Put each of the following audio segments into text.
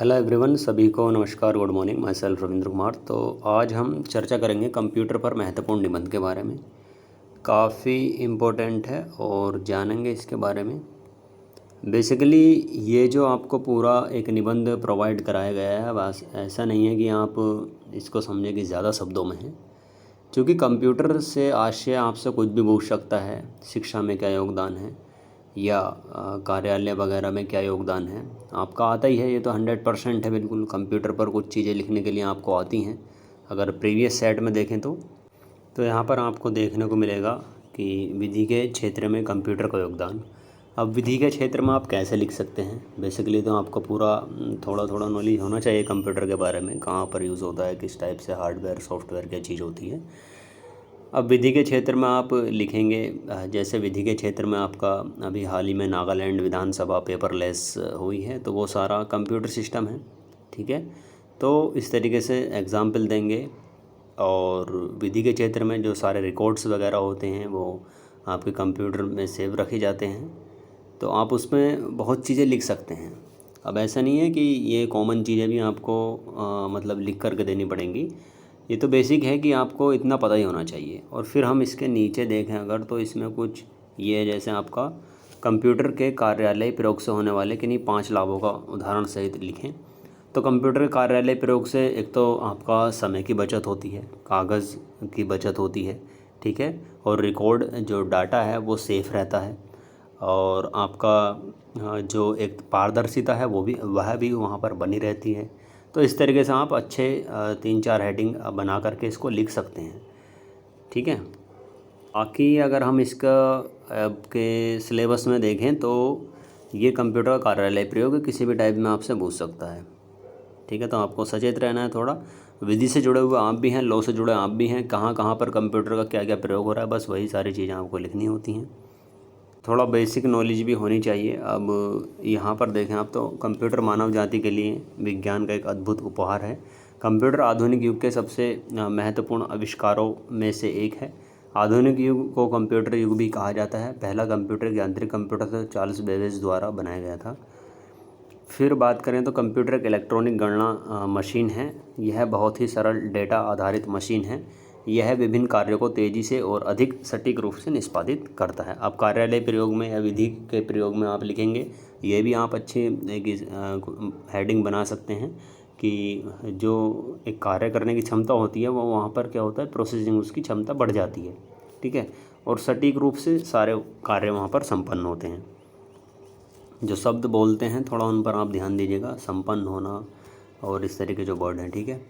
Hello everyone, सभी को नमस्कार, good morning. My self Ravindra Kumar. तो आज हम चर्चा करेंगे कंप्यूटर पर महत्वपूर्ण निबंध के बारे में। काफ़ी इम्पोर्टेंट है और जानेंगे इसके बारे में। बेसिकली ये जो आपको पूरा एक निबंध प्रोवाइड कराया गया है, बस ऐसा नहीं है कि आप इसको समझें कि ज़्यादा शब्दों में है, क्योंकि कंप्यूटर से आशय आपसे कुछ भी पूछ सकता है। शिक्षा में क्या योगदान है या कार्यालय वगैरह में क्या योगदान है, आपका आता ही है। ये तो 100% है। बिल्कुल कंप्यूटर पर कुछ चीज़ें लिखने के लिए आपको आती हैं। अगर प्रीवियस सेट में देखें तो यहाँ पर आपको देखने को मिलेगा कि विधि के क्षेत्र में कंप्यूटर का योगदान। अब विधि के क्षेत्र में आप कैसे लिख सकते हैं, बेसिकली तो आपको पूरा थोड़ा थोड़ा नॉलेज होना चाहिए कंप्यूटर के बारे में, कहाँ पर यूज़ होता है, किस टाइप से हार्डवेयर सॉफ्टवेयर क्या चीज़ होती है। अब विधि के क्षेत्र में आप लिखेंगे, जैसे विधि के क्षेत्र में आपका अभी हाल ही में नागालैंड विधानसभा पेपरलेस हुई है, तो वो सारा कंप्यूटर सिस्टम है। ठीक है, तो इस तरीके से एग्ज़ाम्पल देंगे। और विधि के क्षेत्र में जो सारे रिकॉर्ड्स वगैरह होते हैं वो आपके कंप्यूटर में सेव रखे जाते हैं, तो आप उसमें बहुत चीज़ें लिख सकते हैं। अब ऐसा नहीं है कि ये कॉमन चीज़ें भी आपको मतलब लिख करके देनी पड़ेंगी। ये तो बेसिक है कि आपको इतना पता ही होना चाहिए। और फिर हम इसके नीचे देखें अगर, तो इसमें कुछ ये जैसे आपका कंप्यूटर के कार्यालय प्रयोग से होने वाले किन्हीं 5 लाभों का उदाहरण सहित लिखें। तो कंप्यूटर के कार्यालय प्रयोग से एक तो आपका समय की बचत होती है, कागज़ की बचत होती है। ठीक है, और रिकॉर्ड जो डाटा है वो सेफ़ रहता है। और आपका जो एक पारदर्शिता है वह भी वहाँ पर बनी रहती है। तो इस तरीके से आप अच्छे 3-4 हेडिंग बना करके इसको लिख सकते हैं। ठीक है, बाकी अगर हम इसका के सिलेबस में देखें तो ये कंप्यूटर कार्यालय प्रयोग किसी भी टाइप में आपसे पूछ सकता है। ठीक है, तो आपको सचेत रहना है थोड़ा। विधि से जुड़े हुए आप भी हैं, लॉ से जुड़े आप भी हैं, कहाँ कहाँ पर कंप्यूटर का क्या क्या प्रयोग हो रहा है, बस वही सारी चीज़ें आपको लिखनी होती हैं। थोड़ा बेसिक नॉलेज भी होनी चाहिए। अब यहाँ पर देखें आप, तो कंप्यूटर मानव जाति के लिए विज्ञान का एक अद्भुत उपहार है। कंप्यूटर आधुनिक युग के सबसे महत्वपूर्ण आविष्कारों में से एक है। आधुनिक युग को कंप्यूटर युग भी कहा जाता है। पहला कंप्यूटर यांत्रिक कंप्यूटर से चार्ल्स बेबेज द्वारा बनाया गया था। फिर बात करें तो कंप्यूटर एक इलेक्ट्रॉनिक गणना मशीन है। यह बहुत ही सरल डेटा आधारित मशीन है। यह विभिन्न कार्यों को तेज़ी से और अधिक सटीक रूप से निष्पादित करता है। अब कार्यालय प्रयोग में या विधि के प्रयोग में आप लिखेंगे, ये भी आप अच्छी एक हेडिंग बना सकते हैं कि जो एक कार्य करने की क्षमता होती है वो वहाँ पर क्या होता है, प्रोसेसिंग उसकी क्षमता बढ़ जाती है। ठीक है, और सटीक रूप से सारे कार्य वहाँ पर संपन्न होते हैं। जो शब्द बोलते हैं थोड़ा उन पर आप ध्यान दीजिएगा, संपन्न होना और इस तरह के जो वर्ड हैं। ठीक है,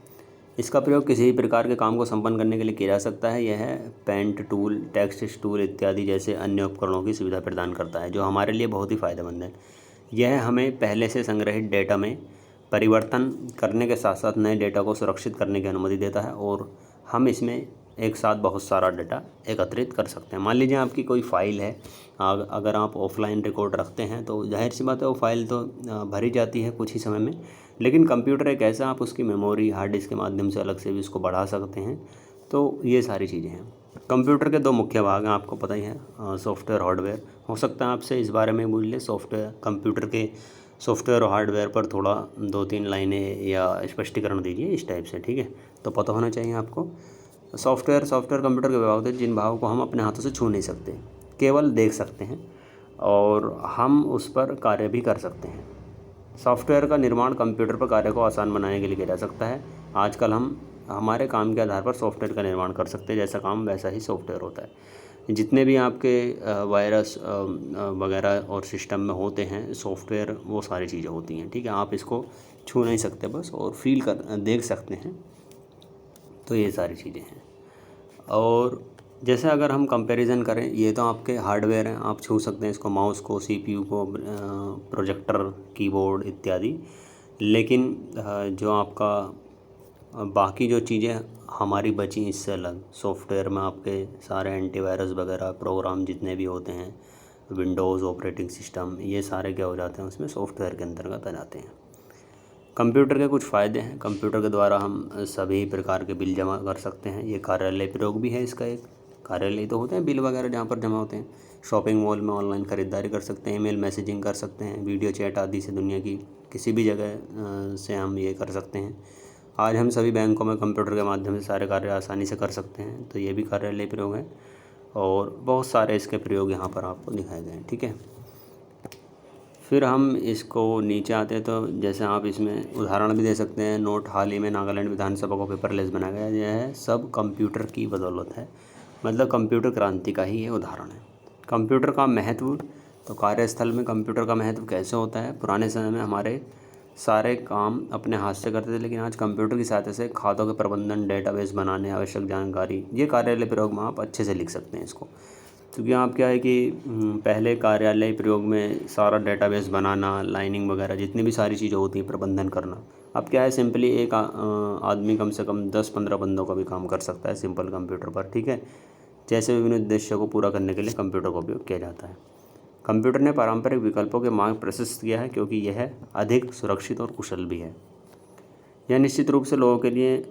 इसका प्रयोग किसी भी प्रकार के काम को संपन्न करने के लिए किया जा सकता है। यह पेंट टूल, टेक्स्ट टूल इत्यादि जैसे अन्य उपकरणों की सुविधा प्रदान करता है, जो हमारे लिए बहुत ही फ़ायदेमंद है। यह हमें पहले से संग्रहित डेटा में परिवर्तन करने के साथ साथ नए डेटा को सुरक्षित करने की अनुमति देता है, और हम इसमें एक साथ बहुत सारा डेटा एकत्रित कर सकते हैं। मान लीजिए आपकी कोई फ़ाइल है, अगर आप ऑफलाइन रिकॉर्ड रखते हैं तो जाहिर सी बात है वो फ़ाइल तो भरी जाती है कुछ ही समय में। लेकिन कंप्यूटर एक ऐसा, आप उसकी मेमोरी हार्ड डिस्क के माध्यम से अलग से भी उसको बढ़ा सकते हैं। तो ये सारी चीज़ें हैं। कंप्यूटर के 2 मुख्य भाग हैं, आपको पता ही है, सॉफ्टवेयर हार्डवेयर। हो सकता है आपसे इस बारे में पूछ ले, सॉफ्टवेयर कंप्यूटर के सॉफ्टवेयर और हार्डवेयर पर थोड़ा 2-3 लाइनें या स्पष्टीकरण दीजिए इस टाइप से। ठीक है, तो पता होना चाहिए आपको। सॉफ्टवेयर कंप्यूटर के विभाग होते हैं जिन भागों को हम अपने हाथों से छू नहीं सकते, केवल देख सकते हैं, और हम उस पर कार्य भी कर सकते हैं। सॉफ्टवेयर का निर्माण कंप्यूटर पर कार्य को आसान बनाने के लिए किया जा सकता है। आजकल हम हमारे काम के आधार पर सॉफ्टवेयर का निर्माण कर सकते हैं, जैसा काम वैसा ही सॉफ्टवेयर होता है। जितने भी आपके वायरस वगैरह और सिस्टम में होते हैं सॉफ्टवेयर, वो सारी चीज़ें होती हैं। ठीक है, आप इसको छू नहीं सकते बस, और फील कर देख सकते हैं। तो ये सारी चीज़ें हैं। और जैसे अगर हम कंपैरिजन करें, ये तो आपके हार्डवेयर हैं, आप छू सकते हैं इसको, माउस को, सीपीयू को, प्रोजेक्टर, कीबोर्ड इत्यादि। लेकिन जो आपका बाकी जो चीज़ें हमारी बची इससे अलग, सॉफ्टवेयर में आपके सारे एंटीवायरस वगैरह प्रोग्राम जितने भी होते हैं, विंडोज़ ऑपरेटिंग सिस्टम, ये सारे क्या हो जाते हैं, उसमें सॉफ्टवेयर के अंतर्गत आ जाते हैं। कंप्यूटर के कुछ फ़ायदे हैं। कंप्यूटर के द्वारा हम सभी प्रकार के बिल जमा कर सकते हैं। ये कार्यालय प्रयोग भी है इसका एक। कार्यालय तो होते हैं बिल वगैरह जहाँ पर जमा होते हैं। शॉपिंग मॉल में ऑनलाइन ख़रीदारी कर सकते हैं, ईमेल मैसेजिंग कर सकते हैं, वीडियो चैट आदि से दुनिया की किसी भी जगह से हम ये कर सकते हैं। आज हम सभी बैंकों में कंप्यूटर के माध्यम से सारे कार्य आसानी से कर सकते हैं, तो ये भी कार्यालय प्रयोग है और बहुत सारे इसके प्रयोग यहाँ पर आपको दिखाए गए हैं। ठीक है, फिर हम इसको नीचे आते हैं तो जैसे आप इसमें उदाहरण भी दे सकते हैं। नोट, हाल ही में नागालैंड विधानसभा को पेपरलेस बनाया गया, यह है सब कंप्यूटर की बदौलत है। मतलब कंप्यूटर क्रांति का ही ये उदाहरण है। कंप्यूटर का महत्व, तो कार्यस्थल में कंप्यूटर का महत्व कैसे होता है। पुराने समय में हमारे सारे काम अपने हाथ से करते थे, लेकिन आज कंप्यूटर की सहायता से खातों के प्रबंधन, डेटाबेस बनाने, आवश्यक जानकारी, ये कार्यालय प्रयोग में आप अच्छे से लिख सकते हैं इसको। क्योंकि आप क्या है कि पहले कार्यालय प्रयोग में सारा डेटाबेस बनाना, लाइनिंग वगैरह जितनी भी सारी चीज़ें होती हैं, प्रबंधन करना, अब क्या है सिंपली एक आदमी कम से कम 10-15 बंदों का भी काम कर सकता है सिंपल कंप्यूटर पर। ठीक है, जैसे विभिन्न उद्देश्यों को पूरा करने के लिए कंप्यूटर का उपयोग किया जाता है। कंप्यूटर ने पारंपरिक विकल्पों के मार्ग प्रशस्त किया है, क्योंकि यह अधिक सुरक्षित और कुशल भी है। यह निश्चित रूप से लोगों के लिए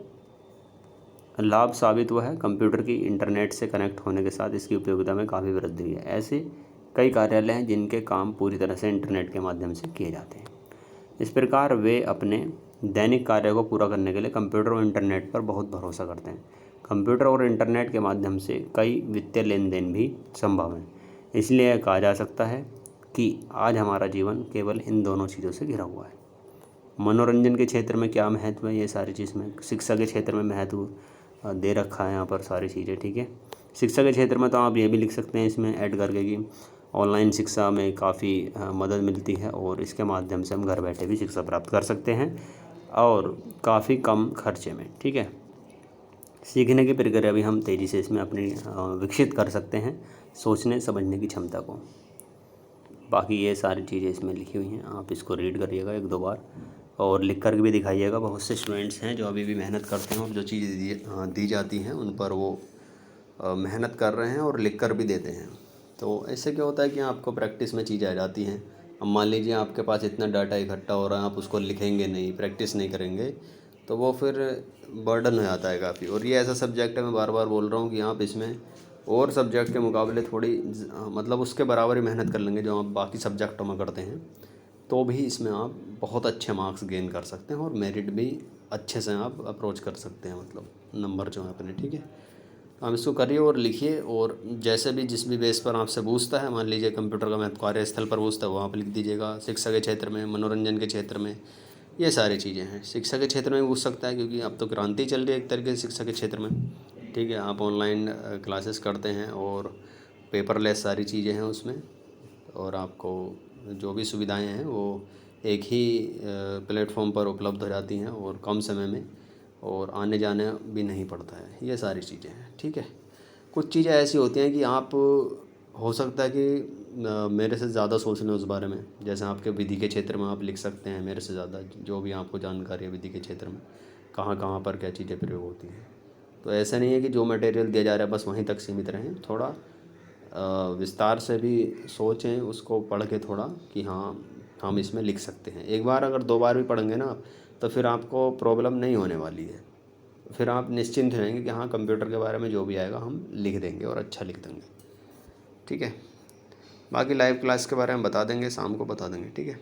लाभ साबित हुआ है। कंप्यूटर की इंटरनेट से कनेक्ट होने के साथ इसकी उपयोगिता में काफ़ी वृद्धि हुई है। ऐसे कई कार्यालय हैं जिनके काम पूरी तरह से इंटरनेट के माध्यम से किए जाते हैं। इस प्रकार वे अपने दैनिक कार्य को पूरा करने के लिए कंप्यूटर और इंटरनेट पर बहुत भरोसा करते हैं। कंप्यूटर और इंटरनेट के माध्यम से कई वित्तीय लेन देन भी संभव है। इसलिए यह कहा जा सकता है कि आज हमारा जीवन केवल इन दोनों चीज़ों से घिरा हुआ है। मनोरंजन के क्षेत्र में क्या महत्व है, ये सारी चीज़ में। शिक्षा के क्षेत्र में महत्व दे रखा है यहाँ पर सारी चीज़ें। ठीक है, शिक्षा के क्षेत्र में तो आप ये भी लिख सकते हैं इसमें ऐड करके कि ऑनलाइन शिक्षा में काफ़ी मदद मिलती है और इसके माध्यम से हम घर बैठे भी शिक्षा प्राप्त कर सकते हैं और काफ़ी कम खर्चे में। ठीक है, सीखने की प्रक्रिया भी हम तेज़ी से इसमें अपनी विकसित कर सकते हैं, सोचने समझने की क्षमता को। बाकी ये सारी चीज़ें इसमें लिखी हुई हैं, आप इसको रीड करिएगा 1-2 बार और लिख कर भी दिखाइएगा। बहुत से स्टूडेंट्स हैं जो अभी भी मेहनत करते हैं और जो चीज़ें दी जाती हैं उन पर वो मेहनत कर रहे हैं और लिख कर भी देते हैं। तो ऐसे क्या होता है कि आपको प्रैक्टिस में चीज़ें आ जाती हैं। अब मान लीजिए आपके पास इतना डाटा इकट्ठा हो रहा है, आप उसको लिखेंगे नहीं, प्रैक्टिस नहीं करेंगे, तो वो फिर बर्डन हो जाता है काफ़ी। और ये ऐसा सब्जेक्ट है, मैं बार बार बोल रहा हूँ कि आप इसमें और सब्जेक्ट के मुकाबले थोड़ी मतलब उसके बराबर ही मेहनत कर लेंगे जो आप बाकी सब्जेक्टों में करते हैं, तो भी इसमें आप बहुत अच्छे मार्क्स गेन कर सकते हैं और मेरिट भी अच्छे से आप अप्रोच कर सकते हैं, मतलब नंबर जो है अपने। ठीक है, आप इसको करिए और लिखिए, और जैसे भी जिस भी बेस पर आपसे पूछता है, मान लीजिए कंप्यूटर का महत्व कार्यस्थल पर पूछता है, वो आप लिख दीजिएगा। शिक्षा के क्षेत्र में, मनोरंजन के क्षेत्र में, ये सारी चीज़ें हैं। शिक्षा के क्षेत्र में भी पूछ सकता है, क्योंकि अब तो क्रांति चल रही है एक तरीके से शिक्षा के क्षेत्र में। ठीक है, आप ऑनलाइन क्लासेस करते हैं और पेपरलेस सारी चीज़ें हैं उसमें, और आपको जो भी सुविधाएं हैं वो एक ही प्लेटफॉर्म पर उपलब्ध हो जाती हैं और कम समय में, और आने जाने भी नहीं पड़ता है। ये सारी चीज़ें हैं। ठीक है, कुछ चीज़ें ऐसी होती हैं कि आप हो सकता है कि मेरे से ज़्यादा सोच लें उस बारे में। जैसे आपके विधि के क्षेत्र में आप लिख सकते हैं मेरे से ज़्यादा, जो भी आपको जानकारी है विधि के क्षेत्र में कहाँ कहाँ पर क्या चीज़ें प्रयोग होती हैं। तो ऐसा नहीं है कि जो मटेरियल दिया जा रहा है बस वहीं तक सीमित रहें, थोड़ा विस्तार से भी सोचें उसको पढ़ के थोड़ा कि हाँ हम इसमें लिख सकते हैं। एक बार अगर 2 बार भी पढ़ेंगे ना आप, तो फिर आपको प्रॉब्लम नहीं होने वाली है। फिर आप निश्चिंत रहेंगे कि हाँ कंप्यूटर के बारे में जो भी आएगा हम लिख देंगे और अच्छा लिख देंगे। ठीक है, बाकी लाइव क्लास के बारे में बता देंगे, शाम को बता देंगे। ठीक है।